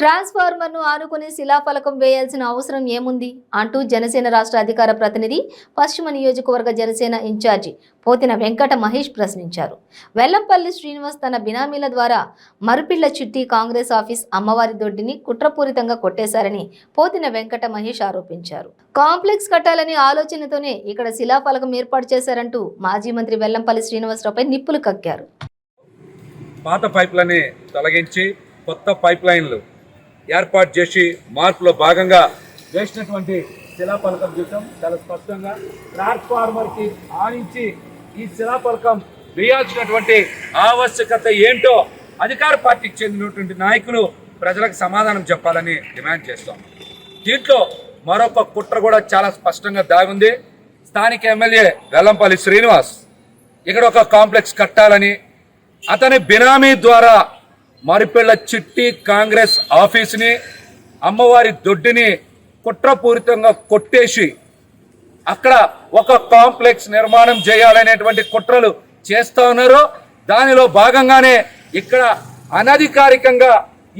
ట్రాన్స్ఫార్మర్ను ఆనుకుని శిలాఫలకం వేయాల్సిన అవసరం ఏముంది అంటూ జనసేన రాష్ట్ర అధికార ప్రతినిధి పశ్చిమ నియోజకవర్గ జనసేన ఇన్ఛార్జి పోతిన వెంకట మహేష్ ప్రశ్నించారు. వెల్లంపల్లి శ్రీనివాస్ తన బినామీల ద్వారా మరుపిళ్ల చిట్టి కాంగ్రెస్ ఆఫీస్ అమ్మవారి దొడ్డిని కుట్రపూరితంగా కొట్టేశారని పోతిన వెంకట మహేష్ ఆరోపించారు. కాంప్లెక్స్ కట్టాలని ఆలోచనతోనే ఇక్కడ శిలాఫలకం ఏర్పాటు చేశారంటూ మాజీ మంత్రి వెల్లంపల్లి శ్రీనివాసరావుపై నిప్పులు కక్కారు. పాత పైప్లని తొలగించి కొత్త పైప్ లైన్లు ఏర్పాటు చేసి మార్పులో భాగంగా వేసినటువంటి శిలాఫలకం చూసాం. చాలా స్పష్టంగా ట్రాన్స్ఫార్మర్కి ఆనించి ఈ శిలాఫలకం వేయాల్సినటువంటి ఆవశ్యకత ఏంటో అధికార పార్టీకి చెందినటువంటి నాయకులు ప్రజలకు సమాధానం చెప్పాలని డిమాండ్ చేస్తాం. దీంట్లో మరొక కుట్ర కూడా చాలా స్పష్టంగా దాగుంది. స్థానిక ఎమ్మెల్యే వెల్లంపల్లి శ్రీనివాస్ ఇక్కడ ఒక కాంప్లెక్స్ కట్టాలని అతని బినామీ ద్వారా మరిపిళ్ల చిట్టి కాంగ్రెస్ ఆఫీస్ని అమ్మవారి దొడ్డిని కుట్రపూరితంగా కొట్టేసి అక్కడ ఒక కాంప్లెక్స్ నిర్మాణం చేయాలనేటువంటి కుట్రలు చేస్తూ ఉన్నారు. దానిలో భాగంగానే ఇక్కడ అనధికారికంగా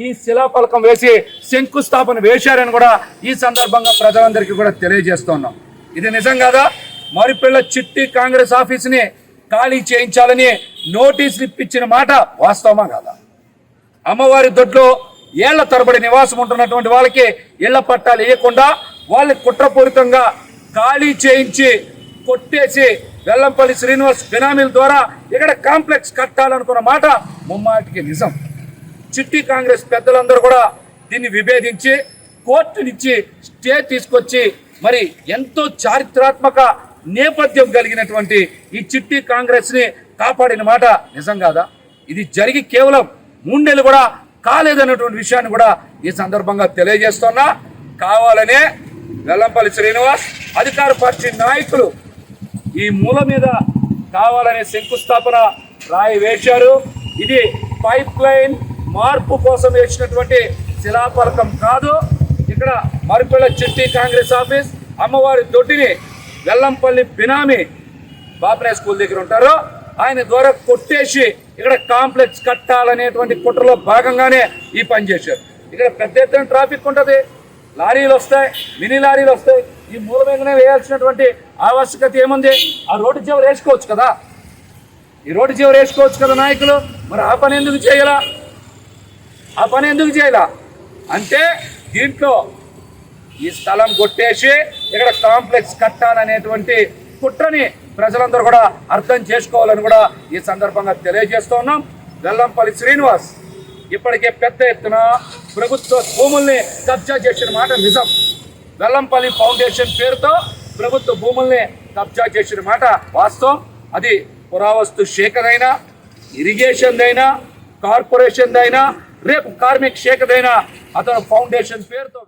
ఈ శిలాఫలకం వేసి శంకుస్థాపన వేశారని కూడా ఈ సందర్భంగా ప్రజలందరికీ కూడా తెలియజేస్తున్నాం. ఇది నిజం కాదా? మరిపిళ్ల చిట్టి కాంగ్రెస్ ఆఫీస్ని ఖాళీ చేయించాలని నోటీసులు ఇప్పించిన మాట వాస్తవమా కాదా? అమ్మవారి దొడ్లో ఏళ్ల తరబడి నివాసం ఉంటున్నటువంటి వాళ్ళకి ఇళ్ల పట్టాలు ఇవ్వకుండా వాళ్ళని కుట్రపూరితంగా ఖాళీ చేయించి కొట్టేసి వెల్లంపల్లి శ్రీనివాస్ బినామీల ద్వారా ఇక్కడ కాంప్లెక్స్ కట్టాలనుకున్న మాట ముమ్మాటికి నిజం. చిట్టి కాంగ్రెస్ పెద్దలందరూ కూడా దీన్ని విభేదించి కోర్టునిచ్చి స్టే తీసుకొచ్చి మరి ఎంతో చారిత్రాత్మక నేపథ్యం కలిగినటువంటి ఈ చిట్టి కాంగ్రెస్ని కాపాడిన మాట నిజం కాదా? ఇది జరిగి కేవలం 3 నెలలు కూడా కాలేదన్నటువంటి విషయాన్ని కూడా ఈ సందర్భంగా తెలియజేస్తున్నా. కావాలనే వెల్లంపల్లి శ్రీనివాస్ అధికార పార్టీ నాయకులు ఈ మూల మీద కావాలనే శంకుస్థాపన రాయి వేశారు. ఇది పైప్ లైన్ మార్పు కోసం వేసినటువంటి శిలాఫలకం కాదు. ఇక్కడ మరిపిళ్ల చిట్టి కాంగ్రెస్ ఆఫీస్ అమ్మవారి దొడ్డిని వెల్లంపల్లి బినామీ బాపనే స్కూల్ దగ్గర ఉంటారు, ఆయన ద్వారా కొట్టేసి ఇక్కడ కాంప్లెక్స్ కట్టాలనేటువంటి కుట్రలో భాగంగానే ఈ పని చేశారు. ఇక్కడ పెద్ద ఎత్తున ట్రాఫిక్ ఉంటుంది, లారీలు వస్తాయి, మినీ లారీలు వస్తాయి. ఈ మూల మీదనే వేయాల్సినటువంటి ఆవశ్యకత ఏముంది? ఆ రోడ్డు చివరి వేసుకోవచ్చు కదా, ఈ రోడ్డు చివరి వేసుకోవచ్చు కదా నాయకులు. మరి ఆ పని ఎందుకు చేయాలా? ఆ పని ఎందుకు చేయాలా అంటే దీంట్లో ఈ స్థలం కొట్టేసి ఇక్కడ కాంప్లెక్స్ కట్టాలనేటువంటి కుట్రని ప్రజలందరూ కూడా అర్థం చేసుకోవాలని కూడా ఈ సందర్భంగా తెలియజేస్తూ ఉన్నాం. వెల్లంపల్లి శ్రీనివాస్ ఇప్పటికే పెద్ద ఎత్తున ప్రభుత్వ భూముల్ని కబ్జా చేసిన మాట నిజం. వెల్లంపల్లి ఫౌండేషన్ పేరుతో ప్రభుత్వ భూముల్ని కబ్జా చేసిన మాట వాస్తవం. అది పురావస్తు శాఖదైనా, ఇరిగేషన్ అయినా, కార్పొరేషన్ అయినా, రేపు కార్మిక శాఖదైనా అతను ఫౌండేషన్ పేరుతో